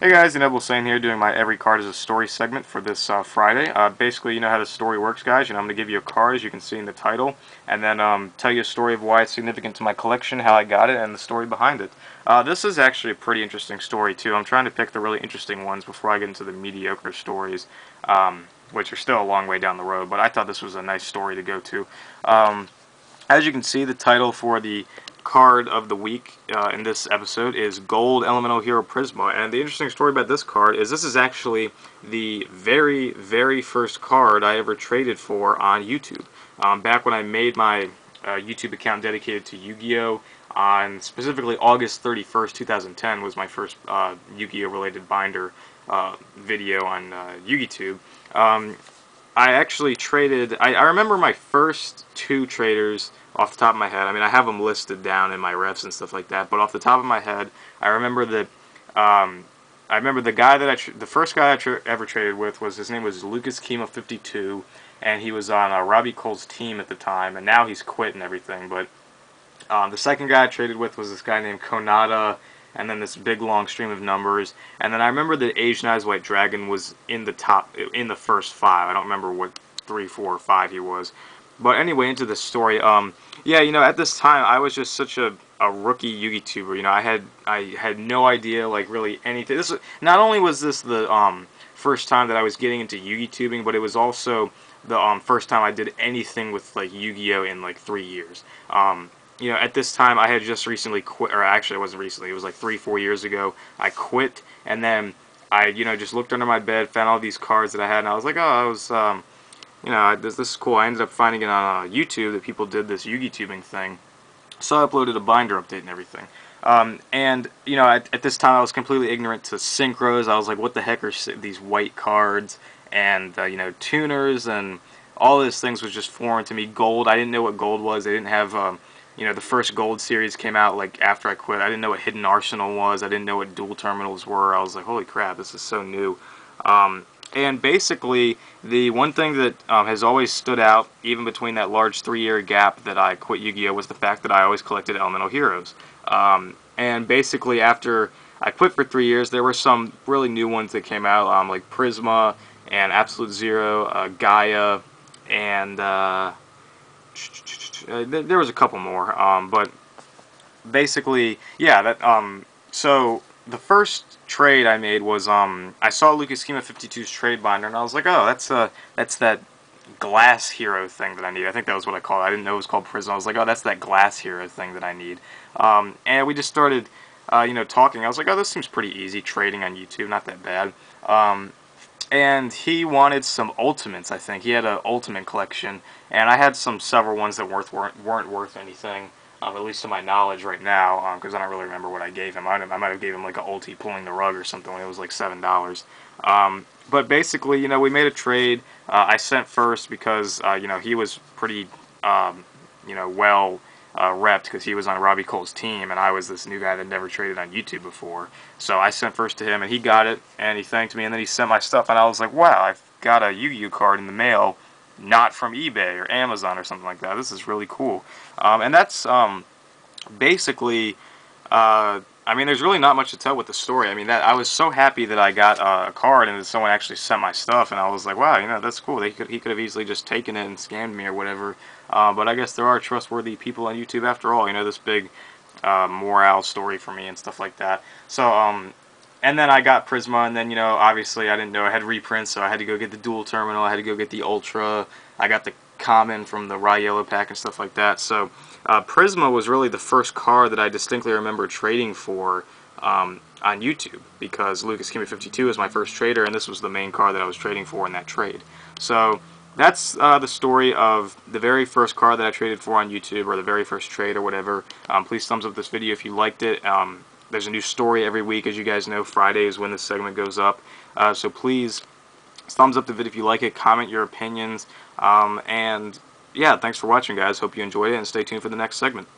Hey guys, TheInevitableSaiyan here doing my Every Card is a Story segment for this Friday. Basically, you know how the story works, guys. I'm going to give you a card, as you can see in the title, and then tell you a story of why it's significant to my collection, how I got it, and the story behind it. This is actually a pretty interesting story, too. I'm trying to pick the really interesting ones before I get into the mediocre stories, which are still a long way down the road, but I thought this was a nice story to go to. As you can see, the title for the card of the week in this episode is Gold Elemental Hero Prisma, and the interesting story about this card is this is actually the very first card I ever traded for on YouTube. Back when I made my YouTube account dedicated to Yu-Gi-Oh! On specifically August 31st, 2010 was my first Yu-Gi-Oh! Related binder video on YouTube. I actually traded, I remember my first two traders off the top of my head. I mean, I have them listed down in my refs and stuff like that, but off the top of my head, I remember that, the guy that the first guy I ever traded with his name was Lucas Kima 52, and he was on Robbie Cole's team at the time, and now he's quit and everything, but the second guy I traded with was this guy named Konada, and then this big long stream of numbers. And then I remember that Asian Eyes White Dragon was in the first five. I don't remember what 3, 4, or 5 he was. But anyway, into the story. Yeah, at this time I was just such a rookie YouTuber. I had no idea like really anything. Not only was this the first time that I was getting into YouTubing, but it was also the first time I did anything with like Yu-Gi-Oh! In like 3 years. At this time, I had just recently quit, or actually it wasn't recently, it was like 3, 4 years ago. I quit, and then I, just looked under my bed, found all these cards that I had, and I was like, this is cool. I ended up finding it on YouTube that people did this Yu-Gi-Tubing thing, so I uploaded a binder update and everything. At this time, I was completely ignorant to synchros. I was like, what the heck are these white cards, and, tuners, and all these things was just foreign to me. Gold, I didn't know what gold was. They didn't have, the first Gold series came out like after I quit. I didn't know what Hidden Arsenal was. I didn't know what dual terminals were. I was like, holy crap, this is so new. And basically, the one thing that has always stood out, even between that large 3-year gap that I quit Yu-Gi-Oh! Was the fact that I always collected Elemental Heroes. And basically, after I quit for 3 years, there were some really new ones that came out, like Prisma and Absolute Zero, Gaia, and there was a couple more, but basically, yeah. So the first trade I made was I saw Lucas Schema 52's trade binder, and I was like, oh, that's that glass hero thing that I need. I think that was what I called it. I didn't know it was called Prism. I was like, oh, that's that glass hero thing that I need. And we just started, talking. I was like, oh, this seems pretty easy trading on YouTube, not that bad. And he wanted some ultimates, I think. He had an ultimate collection, and I had several ones that weren't worth anything, at least to my knowledge right now, because I don't really remember what I gave him. I might have gave him like a ulti pulling the rug or something when it was like $7. But basically, we made a trade. I sent first because, he was pretty, well repped because he was on Robbie Cole's team, and I was this new guy that never traded on YouTube before. So I sent first to him, and he got it, and he thanked me, and then he sent my stuff, and I was like, wow, I've got a Yu-Gi-Oh! Card in the mail, not from eBay or Amazon or something like that. This is really cool. And that's basically, I mean, there's really not much to tell with the story. I mean, I was so happy that I got a card and that someone actually sent my stuff, and I was like, wow, that's cool. He could have easily just taken it and scammed me or whatever. But I guess there are trustworthy people on YouTube after all. This big morale story for me and stuff like that. So, and then I got Prisma, and then, obviously I didn't know I had reprints, so I had to go get the dual terminal. I had to go get the Ultra. I got the common from the Raw Yellow pack and stuff like that. So Prisma was really the first card that I distinctly remember trading for on YouTube, because Lucas Kimmy 52 was my first trader, and this was the main card that I was trading for in that trade. So that's the story of the very first card that I traded for on YouTube, or the very first trade or whatever. Please thumbs up this video if you liked it. There's a new story every week, as you guys know. Friday is when this segment goes up. So please thumbs up the video if you like it, comment your opinions, and yeah, thanks for watching, guys. Hope you enjoyed it, and stay tuned for the next segment.